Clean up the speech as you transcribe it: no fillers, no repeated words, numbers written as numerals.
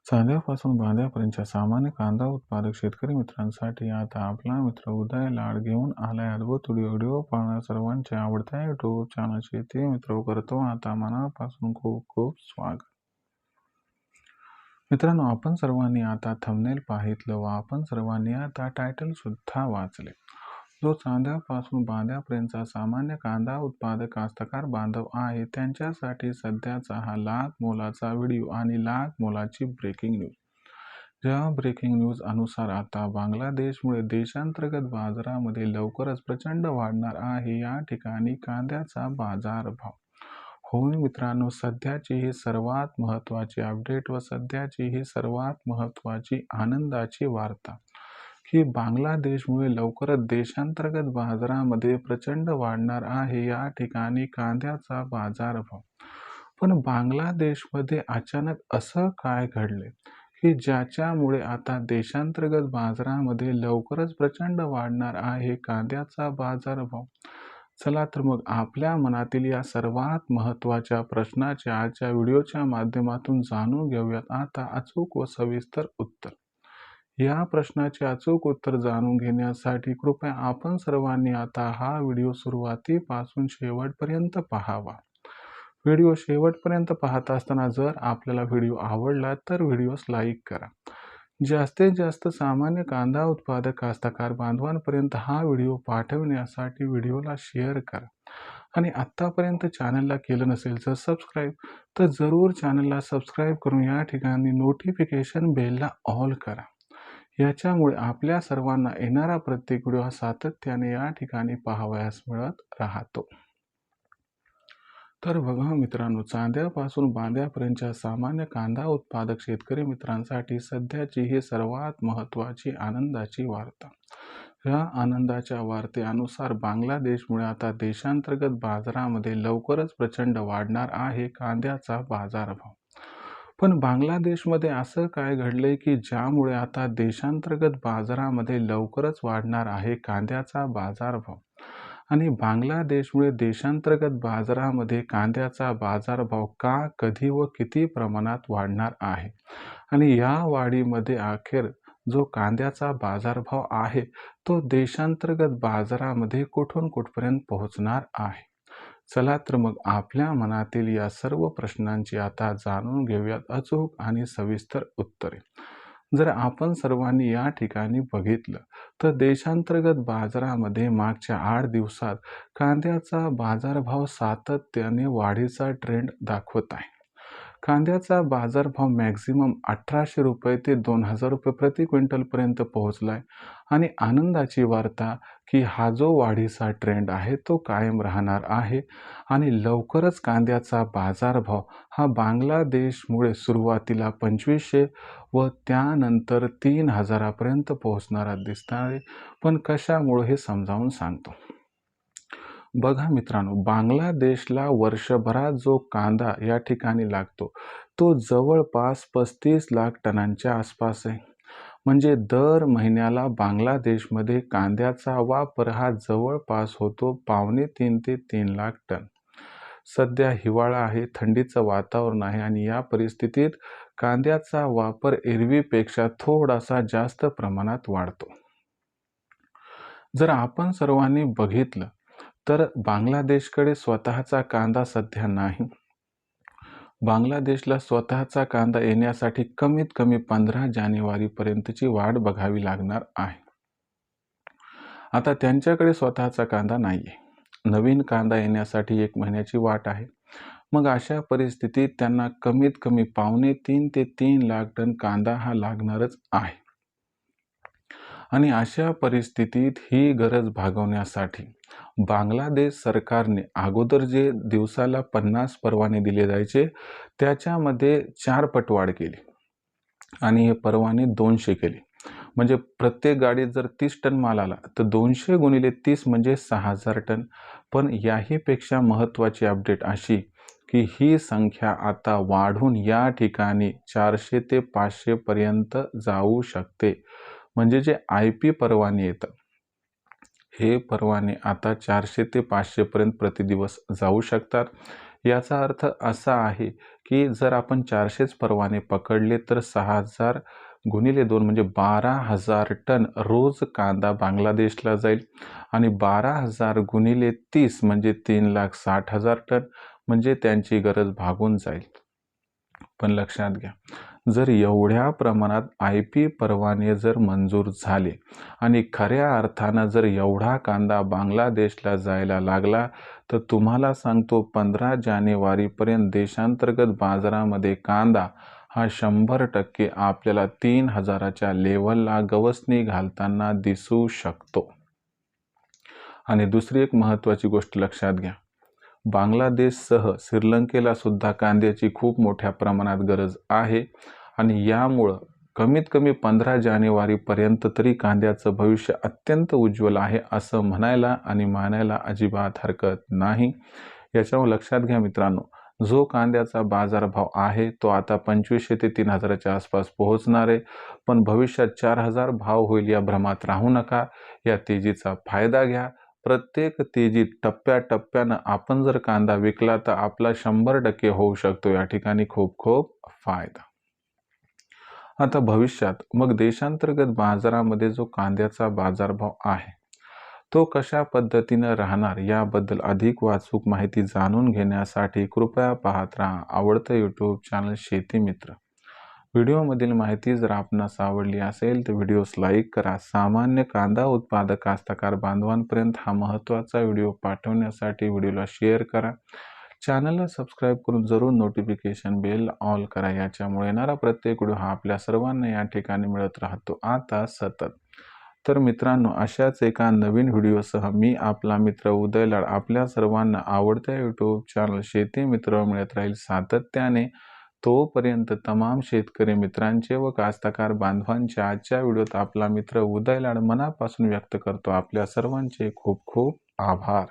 चांद्यापासून बांद्यापर्यंतच्या सामान्य कांदा उत्पादक शेतकरी मित्रांसाठी आता आपला मित्र उदय लाड घेऊन आलाय अद्भुत व्हिडिओ पाहणाऱ्या सर्वांचे आवडत्या युट्यूब चॅनल शेती मित्र करतो आता मनापासून खूप खूप स्वागत. मित्रांनो, आपण सर्वांनी आता थंबनेल पाहितलं व आपण सर्वांनी आता टायटल सुद्धा वाचले. जो चांद्यापासून बांद्यापर्यंतचा सामान्य कांदा उत्पादक कास्तकार बांधव आहे त्यांच्यासाठी सध्याचा हा लाख मोलाचा व्हिडिओ आणि लाख मोलाची ब्रेकिंग न्यूज. या ब्रेकिंग न्यूज अनुसार आता बांगलादेशमुळे देशांतर्गत बाजारामध्ये लवकरच प्रचंड वाढणार आहे या ठिकाणी कांद्याचा बाजारभाव. होय मित्रांनो, सध्याची ही सर्वात महत्त्वाची अपडेट व सध्याची ही सर्वात महत्त्वाची आनंदाची वार्ता की बांगलादेशमुळे लवकरच देशांतर्गत बाजारामध्ये प्रचंड वाढणार आहे या ठिकाणी कांद्याचा बाजारभाव. पण बांगलादेशमध्ये अचानक असं काय घडले की ज्याच्यामुळे आता देशांतर्गत बाजारामध्ये लवकरच प्रचंड वाढणार आहे कांद्याचा बाजारभाव? चला तर मग आपल्या मनातील या सर्वात महत्त्वाच्या प्रश्नाचे आजच्या व्हिडिओच्या माध्यमातून जाणून घेऊयात आता अचूक व सविस्तर उत्तर. या प्रश्नाचे अचूक उत्तर जाणून घेण्यासाठी कृपया आपण सर्वांनी आता हा व्हिडिओ सुरुवातीपासून शेवटपर्यंत पाहावा. व्हिडिओ शेवटपर्यंत पाहत असताना जर आपल्याला व्हिडिओ आवडला तर व्हिडिओस लाईक करा. जास्तीत जास्त सामान्य कांदा उत्पादक कास्तकार बांधवांपर्यंत हा व्हिडिओ पाठवण्यासाठी व्हिडिओला शेअर करा. आणि आत्तापर्यंत चॅनलला केलं नसेल तर सबस्क्राईब तर जरूर चॅनलला सबस्क्राईब करून या ठिकाणी नोटिफिकेशन बेलला ऑल करा. याच्यामुळे आपल्या सर्वांना येणारा प्रत्येक व्हिडिओ सातत्याने या ठिकाणी पाहावयास मिळत राहतो. तर बघा मित्रांनो, चांद्यापासून बांद्यापर्यंतच्या सामान्य कांदा उत्पादक शेतकरी मित्रांसाठी सध्याची ही सर्वात महत्त्वाची आनंदाची वार्ता. या आनंदाच्या वार्तेनुसार बांगलादेशमुळे आता देशांतर्गत बाजारामध्ये लवकरच प्रचंड वाढणार आहे कांद्याचा बाजारभाव. पण बांगलादेशमध्ये असं काय घडलंय की ज्यामुळे आता देशांतर्गत बाजारामध्ये लवकरच वाढणार आहे कांद्याचा बाजारभाव? आणि बांगलादेशमुळे देशांतर्गत बाजारामध्ये कांद्याचा बाजारभाव का, कधी व किती प्रमाणात वाढणार आहे? आणि या वाढीमध्ये अखेर जो कांद्याचा बाजारभाव आहे तो देशांतर्गत बाजारामध्ये कुठून कुठपर्यंत पोहोचणार आहे? चला तर मग आपल्या मनातील या सर्व प्रश्नांची आता जाणून घेऊयात अचूक आणि सविस्तर उत्तरे. जर आपण सर्वांनी या ठिकाणी बघितलं तर देशांतर्गत बाजारामध्ये मागच्या 8 दिवसात कांद्याचा बाजारभाव सातत्याने वाढीचा ट्रेंड दाखवत आहे. कांद्याचा बाजारभाव मॅक्झिमम 1800 रुपये ते 2000 रुपये प्रति क्विंटलपर्यंत पोहोचलाय. आणि आनंदाची वार्ता की हा जो वाढीचा ट्रेंड आहे तो कायम राहणार आहे आणि लवकरच कांद्याचा बाजारभाव हा बांगलादेशमुळे सुरुवातीला 2500 व त्यानंतर 3000 पर्यंत पोहोचणारा दिसत आहे. पण कशामुळे हे समजावून सांगतो. बघा मित्रांनो, बांगलादेशला वर्षभरात जो कांदा या ठिकाणी लागतो तो जवळपास 35 लाख टनांच्या आसपास आहे. म्हणजे दर महिन्याला बांगलादेशमध्ये कांद्याचा वापर हा जवळपास होतो 2.5 ते 3 लाख टन. सध्या हिवाळा आहे, थंडीचं वातावरण आहे आणि या परिस्थितीत कांद्याचा वापर एरवीपेक्षा थोडासा जास्त प्रमाणात वाढतो. जर आपण सर्वांनी बघितलं तर बांगलादेशकडे स्वतःचा कांदा सध्या नाही. बांगलादेशला स्वतःचा कांदा येण्यासाठी कमीत कमी 15 जानेवारीपर्यंतची वाट बघावी लागणार आहे. आता त्यांच्याकडे स्वतःचा कांदा नाहीये. नवीन कांदा येण्यासाठी 1 महिन्याची वाट आहे. मग अशा परिस्थितीत त्यांना कमीत कमी 2.5 ते 3 लाख टन कांदा हा लागणारच आहे. आणि अशा परिस्थितीत ही गरज भागवण्यासाठी बांगलादेश सरकारने अगोदर जे दिवसाला 50 परवाने दिले जायचे त्याच्यामध्ये 4 पट वाढ केली आणि हे परवाने 200 केले. म्हणजे प्रत्येक गाडीत जर 30 टन माल आला तर 200 गुणिले 30 म्हणजे 6000 टन. पण याहीपेक्षा महत्त्वाची अपडेट अशी की ही संख्या आता वाढून या ठिकाणी 400 ते 500 पर्यंत जाऊ शकते. म्हणजे जे IP परवाने येतात हे परवाने आता 400 ते 500 पर्यंत प्रतिदिवस जाऊ शकतात. याचा अर्थ असा आहे की जर आपण 400च परवाने पकडले तर 6000 गुणिले 2 म्हणजे 12,000 टन रोज कांदा बांगलादेशला जाईल आणि 12,000 गुणिले 30 म्हणजे 3,60,000 टन म्हणजे त्यांची गरज भागून जाईल. पण लक्षात घ्या, जर एवढ्या प्रमाणात IP परवाने जर मंजूर झाले आणि खऱ्या अर्थानं जर एवढा कांदा बांगलादेशला जायला लागला तर तुम्हाला सांगतो 15 जानेवारीपर्यंत देशांतर्गत बाजारामध्ये कांदा हा 100% आपल्याला 3,000च्या लेवलला गवसणी घालताना दिसू शकतो. आणि दुसरी एक महत्त्वाची गोष्ट लक्षात घ्या, बांगलादेशसह श्रीलंकेला सुद्धा कांद्याची खूप मोठ्या प्रमाणात गरज आहे आणि यामुळं कमीत कमी 15 जानेवारीपर्यंत तरी कांद्याचं भविष्य अत्यंत उज्ज्वल आहे असं म्हणायला आणि मानायला अजिबात हरकत नाही. याच्यावर लक्षात घ्या मित्रांनो, जो कांद्याचा बाजारभाव आहे तो आता 2500 ते 3000च्या आसपास पोहोचणार आहे, पण भविष्यात 4000 भाव होईल या भ्रमात राहू नका. या तेजीचा फायदा घ्या. प्रत्येक तेजीत टप्प्याटप्प्यानं आपण जर कांदा विकला तर आपला 100% होऊ शकतो या ठिकाणी खूप खूप फायदा. आता भविष्यात मग देशांतर्गत बाजारामध्ये जो कांद्याचा बाजारभाव आहे तो कशा पद्धतीनं राहणार याबद्दल अधिक वाचूक माहिती जाणून घेण्यासाठी कृपया पाहत राहा आवडतं YouTube चॅनल शेती मित्र. व्हिडिओमधील माहिती जर आपणास आवडली असेल तर व्हिडिओस लाईक करा. सामान्य कांदा उत्पादक कास्तकार बांधवांपर्यंत हा महत्त्वाचा व्हिडिओ पाठवण्यासाठी व्हिडिओला शेअर करा. चॅनलला सबस्क्राईब करून जरूर नोटिफिकेशन बेल ऑल करा. याच्यामुळे येणारा प्रत्येक व्हिडिओ हा आपल्या सर्वांना या ठिकाणी मिळत राहतो आता सतत. तर मित्रांनो, अशाच एका नवीन व्हिडिओसह मी आपला मित्र उदय लाड आपल्या सर्वांना आवडत्या YouTube चॅनल शेती मित्र मिळत राहील सातत्याने. तोपर्यंत तमाम शेतकरी मित्रांचे व कास्तकार बांधवांचे आजच्या व्हिडिओत आपला मित्र उदय लाड मनापासून व्यक्त करतो आपल्या सर्वांचे खूप खूप आभार.